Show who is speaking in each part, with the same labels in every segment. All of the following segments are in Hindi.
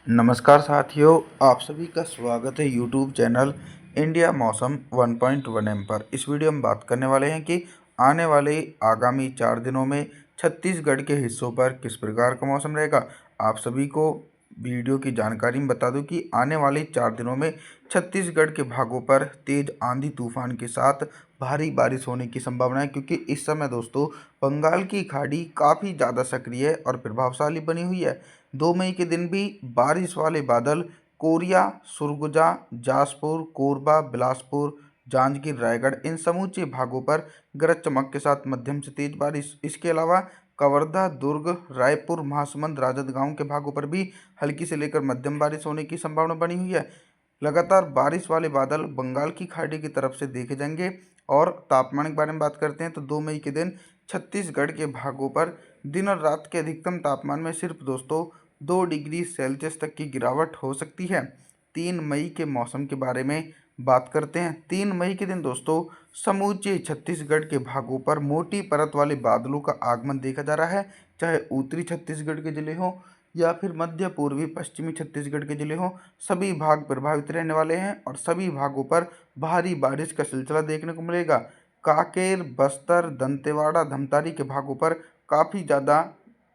Speaker 1: नमस्कार साथियों, आप सभी का स्वागत है यूट्यूब चैनल इंडिया मौसम 1.1 पर। इस वीडियो में बात करने वाले हैं कि आने वाले आगामी 4 दिनों में छत्तीसगढ़ के हिस्सों पर किस प्रकार का मौसम रहेगा। आप सभी को वीडियो की जानकारी में बता दूं कि आने वाले 4 दिनों में छत्तीसगढ़ के भागों पर तेज आंधी तूफान के साथ भारी बारिश होने की संभावना है, क्योंकि इस समय दोस्तों बंगाल की खाड़ी काफ़ी ज़्यादा सक्रिय और प्रभावशाली बनी हुई है। 2 मई के दिन भी बारिश वाले बादल कोरिया, सुरगुजा, जासपुर, कोरबा, बिलासपुर, जांजगीर, रायगढ़ इन समूचे भागों पर गरज चमक के साथ मध्यम से तेज बारिश। इसके अलावा कवर्धा, दुर्ग, रायपुर, महासमुंद, राजनांदगांव के भागों पर भी हल्की से लेकर मध्यम बारिश होने की संभावना बनी हुई है। लगातार बारिश वाले बादल बंगाल की खाड़ी की तरफ से देखे जाएंगे। और तापमान के बारे में बात करते हैं तो 2 मई के दिन छत्तीसगढ़ के भागों पर दिन और रात के अधिकतम तापमान में सिर्फ दोस्तों 2 डिग्री सेल्सियस तक की गिरावट हो सकती है। 3 मई के मौसम के बारे में बात करते हैं। 3 मई के दिन दोस्तों समूचे छत्तीसगढ़ के भागों पर मोटी परत वाले बादलों का आगमन देखा जा रहा है, चाहे उत्तरी छत्तीसगढ़ के जिले हों या फिर मध्य पूर्वी पश्चिमी छत्तीसगढ़ के जिले हों। सभी भाग प्रभावित रहने वाले हैं और सभी भागों पर भारी बारिश का सिलसिला देखने को मिलेगा। कांकेर, बस्तर, दंतेवाड़ा, धमतारी के भागों पर काफ़ी ज़्यादा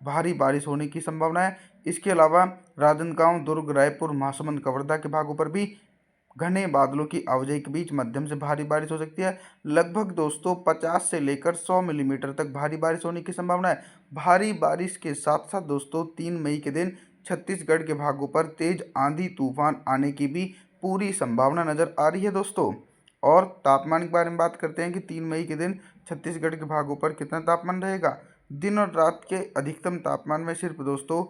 Speaker 1: भारी बारिश होने की संभावना है। इसके अलावा राजनांदगांव, दुर्ग, रायपुर, महासमुंद, कवर्धा के भागों पर भी घने बादलों की आवाजाही के बीच मध्यम से भारी बारिश हो सकती है। लगभग दोस्तों 50 से लेकर 100 मिलीमीटर तक भारी बारिश होने की संभावना है। भारी बारिश के साथ साथ दोस्तों 3 मई के दिन छत्तीसगढ़ के भागों पर तेज आंधी तूफान आने की भी पूरी संभावना नजर आ रही है दोस्तों। और तापमान के बारे में बात करते हैं कि 3 मई के दिन छत्तीसगढ़ के भागों पर कितना तापमान रहेगा। दिन और रात के अधिकतम तापमान में सिर्फ दोस्तों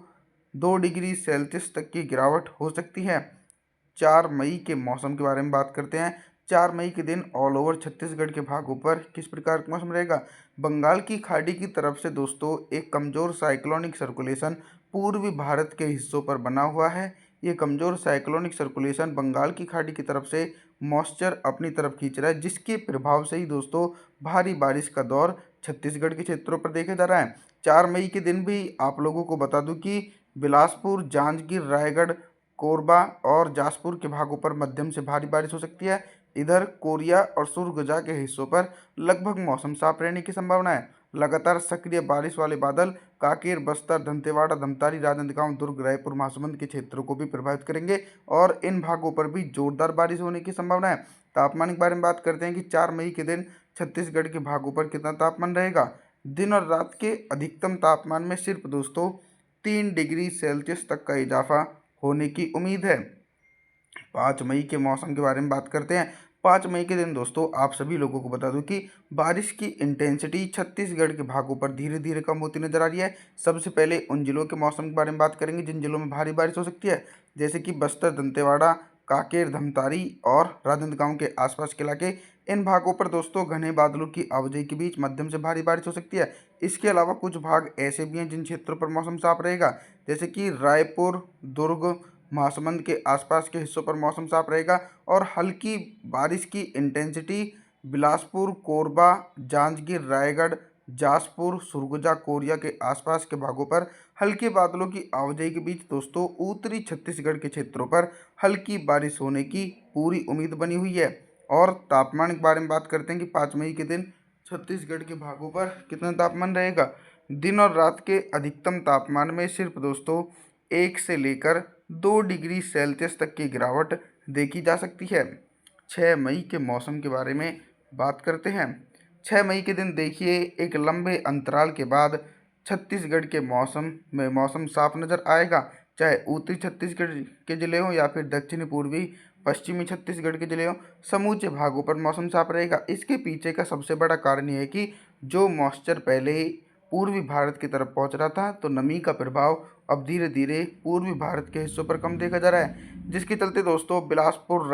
Speaker 1: 2 डिग्री सेल्सियस तक की गिरावट हो सकती है। 4 मई के मौसम के बारे में बात करते हैं। 4 मई के दिन ऑल ओवर छत्तीसगढ़ के भागों पर किस प्रकार का मौसम रहेगा। बंगाल की खाड़ी की तरफ से दोस्तों एक कमज़ोर साइक्लोनिक सर्कुलेशन पूर्वी भारत के हिस्सों पर बना हुआ है। ये कमज़ोर साइक्लोनिक सर्कुलेशन बंगाल की खाड़ी की तरफ से मॉइस्चर अपनी तरफ खींच रहा है, जिसके प्रभाव से ही दोस्तों भारी बारिश का दौर छत्तीसगढ़ के क्षेत्रों पर देखा जा रहा है। 4 मई के दिन भी आप लोगों को बता दूं कि बिलासपुर, जांजगीर, रायगढ़, कोरबा और जासपुर के भागों पर मध्यम से भारी बारिश हो सकती है। इधर कोरिया और सुरगुजा के हिस्सों पर लगभग मौसम साफ रहने की संभावना है। लगातार सक्रिय बारिश वाले बादल कांकेर, बस्तर, दंतेवाड़ा, धमतारी, राजनांदगांव, दुर्ग, रायपुर, महासमुंद के क्षेत्रों को भी प्रभावित करेंगे और इन भागों पर भी जोरदार बारिश होने की संभावना है। तापमान के बारे में बात करते हैं कि 4 मई के दिन छत्तीसगढ़ के भागों पर कितना तापमान रहेगा। दिन और रात के अधिकतम तापमान में सिर्फ दोस्तों 3 डिग्री सेल्सियस तक का इजाफा होने की उम्मीद है। 5 मई के मौसम के बारे में बात करते हैं। 5 मई के दिन दोस्तों आप सभी लोगों को बता दूं कि बारिश की इंटेंसिटी छत्तीसगढ़ के भागों पर धीरे धीरे कम होती नजर आ रही है। सबसे पहले उन जिलों के मौसम के बारे में बात करेंगे जिन जिलों में भारी बारिश हो सकती है, जैसे कि बस्तर, दंतेवाड़ा, कांकेर, धमतारी और राजनांदगांव के आसपास के इलाके। इन भागों पर दोस्तों घने बादलों की आवाजाही के बीच मध्यम से भारी बारिश हो सकती है। इसके अलावा कुछ भाग ऐसे भी हैं जिन क्षेत्रों पर मौसम साफ रहेगा, जैसे कि रायपुर, दुर्ग, महासमुंद के आसपास के हिस्सों पर मौसम साफ रहेगा और हल्की बारिश की इंटेंसिटी बिलासपुर, कोरबा, जांजगीर, रायगढ़, जासपुर, सुरगुजा, कोरिया के आसपास के भागों पर हल्के बादलों की आवाजाही के बीच दोस्तों उत्तरी छत्तीसगढ़ के क्षेत्रों पर हल्की बारिश होने की पूरी उम्मीद बनी हुई है। और तापमान के बारे में बात करते हैं कि 5 मई के दिन छत्तीसगढ़ के भागों पर कितना तापमान रहेगा। दिन और रात के अधिकतम तापमान में सिर्फ दोस्तों 1 से लेकर 2 डिग्री सेल्सियस तक की गिरावट देखी जा सकती है। 6 मई के मौसम के बारे में बात करते हैं। 6 मई के दिन देखिए एक लंबे अंतराल के बाद छत्तीसगढ़ के मौसम साफ नज़र आएगा, चाहे उत्तरी छत्तीसगढ़ के ज़िले हों या फिर दक्षिणी पूर्वी पश्चिमी छत्तीसगढ़ के ज़िले हों। समूचे भागों पर मौसम साफ रहेगा। इसके पीछे का सबसे बड़ा कारण ये है कि जो मॉइस्चर पहले ही पूर्वी भारत की तरफ पहुंच रहा था, तो नमी का प्रभाव अब धीरे धीरे पूर्वी भारत के हिस्सों पर कम देखा जा रहा है, जिसके चलते दोस्तों बिलासपुर,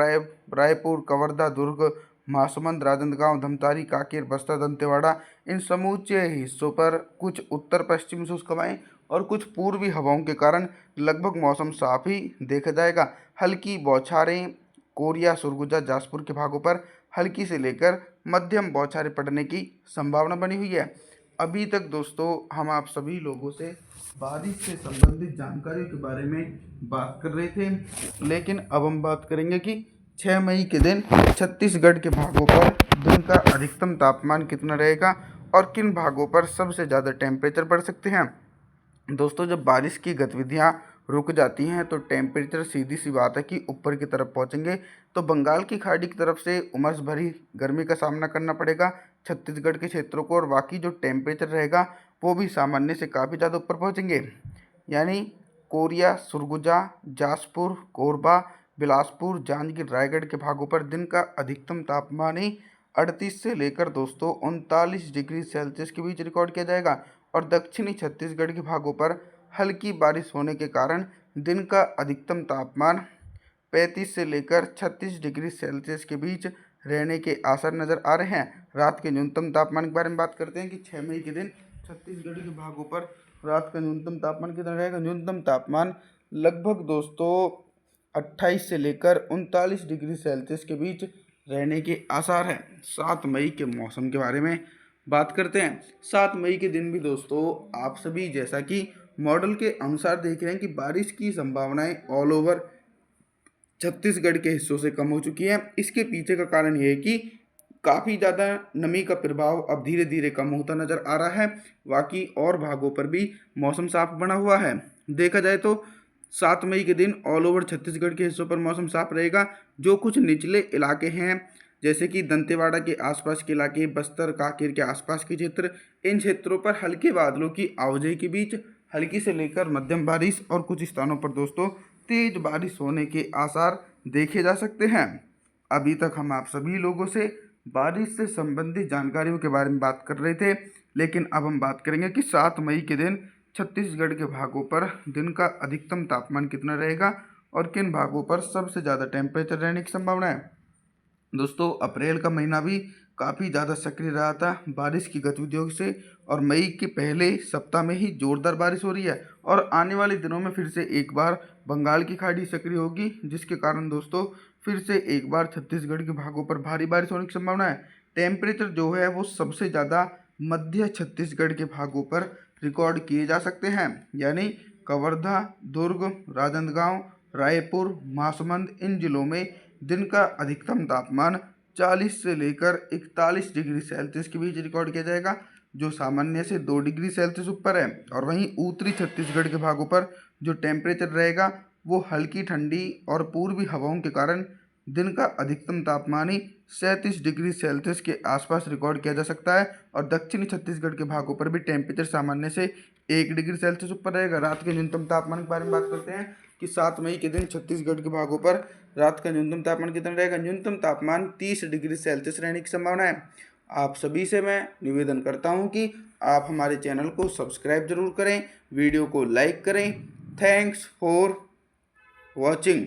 Speaker 1: रायपुर, कवर्धा, दुर्ग, महासमुंद, राजनांदगांव, धमतारी, कांकेर, बस्तर, दंतेवाड़ा इन समूचे हिस्सों पर कुछ उत्तर पश्चिमी शुष्क हवाएं और कुछ पूर्वी हवाओं के कारण लगभग मौसम साफ ही देखा जाएगा। हल्की बौछारें कोरिया, सुरगुजा, जासपुर के भागों पर हल्की से लेकर मध्यम बौछारें पड़ने की संभावना बनी हुई है। अभी तक दोस्तों हम आप सभी लोगों से बारिश से संबंधित जानकारियों के बारे में बात कर रहे थे, लेकिन अब हम बात करेंगे कि 6 मई के दिन छत्तीसगढ़ के भागों पर दिन का अधिकतम तापमान कितना रहेगा और किन भागों पर सबसे ज़्यादा टेम्परेचर बढ़ सकते हैं। दोस्तों, जब बारिश की गतिविधियाँ रुक जाती हैं तो टेम्परेचर सीधी सी बात है कि ऊपर की तरफ पहुंचेंगे, तो बंगाल की खाड़ी की तरफ से उमस भरी गर्मी का सामना करना पड़ेगा छत्तीसगढ़ के क्षेत्रों को, और बाकी जो टेम्परेचर रहेगा वो भी सामान्य से काफ़ी ज़्यादा ऊपर पहुंचेंगे। यानी कोरिया, सरगुजा, जासपुर, कोरबा, बिलासपुर, जांजगीर, रायगढ़ के भागों पर दिन का अधिकतम तापमान ही 38 से लेकर दोस्तों 39 डिग्री सेल्सियस के बीच रिकॉर्ड किया जाएगा, और दक्षिणी छत्तीसगढ़ के भागों पर हल्की बारिश होने के कारण दिन का अधिकतम तापमान 35 से लेकर 36 डिग्री सेल्सियस के बीच रहने के आसार नज़र आ रहे हैं। रात के न्यूनतम तापमान के बारे में बात करते हैं कि 6 मई के दिन छत्तीसगढ़ के भागों पर रात का न्यूनतम तापमान कितना रहेगा। न्यूनतम तापमान लगभग दोस्तों 28 से लेकर 39 डिग्री सेल्सियस के बीच रहने के आसार हैं। 7 मई के मौसम के बारे में बात करते हैं। 7 मई के दिन भी दोस्तों आप सभी जैसा कि मॉडल के अनुसार देख रहे हैं कि बारिश की संभावनाएं ऑल ओवर छत्तीसगढ़ के हिस्सों से कम हो चुकी है। इसके पीछे का कारण ये है कि काफ़ी ज़्यादा नमी का प्रभाव अब धीरे धीरे कम होता नज़र आ रहा है। बाकी और भागों पर भी मौसम साफ बना हुआ है। देखा जाए तो 7 मई के दिन ऑल ओवर छत्तीसगढ़ के हिस्सों पर मौसम साफ रहेगा। जो कुछ निचले इलाके हैं जैसे कि दंतेवाड़ा के आसपास के इलाके, बस्तर, कांकेर के आसपास के क्षेत्र, इन क्षेत्रों पर हल्के बादलों की आवाजाही के बीच हल्की से लेकर मध्यम बारिश और कुछ स्थानों पर दोस्तों तेज बारिश होने के आसार देखे जा सकते हैं। अभी तक हम आप सभी लोगों से बारिश से संबंधित जानकारियों के बारे में बात कर रहे थे, लेकिन अब हम बात करेंगे कि 7 मई के दिन छत्तीसगढ़ के भागों पर दिन का अधिकतम तापमान कितना रहेगा और किन भागों पर सबसे ज़्यादा टेम्परेचर रहने की संभावना है। दोस्तों, अप्रैल का महीना भी काफ़ी ज़्यादा सक्रिय रहा था बारिश की गतिविधियों से, और मई के पहले सप्ताह में ही जोरदार बारिश हो रही है, और आने वाले दिनों में फिर से एक बार बंगाल की खाड़ी सक्रिय होगी, जिसके कारण दोस्तों फिर से एक बार छत्तीसगढ़ के भागों पर भारी बारिश होने की संभावना है। टेम्परेचर जो है वो सबसे ज़्यादा मध्य छत्तीसगढ़ के भागों पर रिकॉर्ड किए जा सकते हैं, यानी कवर्धा, दुर्ग, राजनांदगांव, रायपुर, महासमुंद, इन जिलों में दिन का अधिकतम तापमान 40 से लेकर 41 डिग्री सेल्सियस के बीच रिकॉर्ड किया जाएगा, जो सामान्य से 2 डिग्री सेल्सियस ऊपर है। और वहीं उत्तरी छत्तीसगढ़ के भागों पर जो टेम्परेचर रहेगा वो हल्की ठंडी और पूर्वी हवाओं के कारण दिन का अधिकतम तापमान ही 37 डिग्री सेल्सियस के आसपास रिकॉर्ड किया जा सकता है, और दक्षिणी छत्तीसगढ़ के भागों पर भी टेम्परेचर सामान्य से 1 डिग्री सेल्सियस ऊपर रहेगा। रात के न्यूनतम तापमान के बारे में बात करते हैं कि 7 मई के दिन छत्तीसगढ़ के भागों पर रात का न्यूनतम तापमान कितना रहेगा। न्यूनतम तापमान 30 डिग्री सेल्सियस रहने की संभावना है। आप सभी से मैं निवेदन करता हूं कि आप हमारे चैनल को सब्सक्राइब जरूर करें, वीडियो को लाइक करें। Thanks for watching.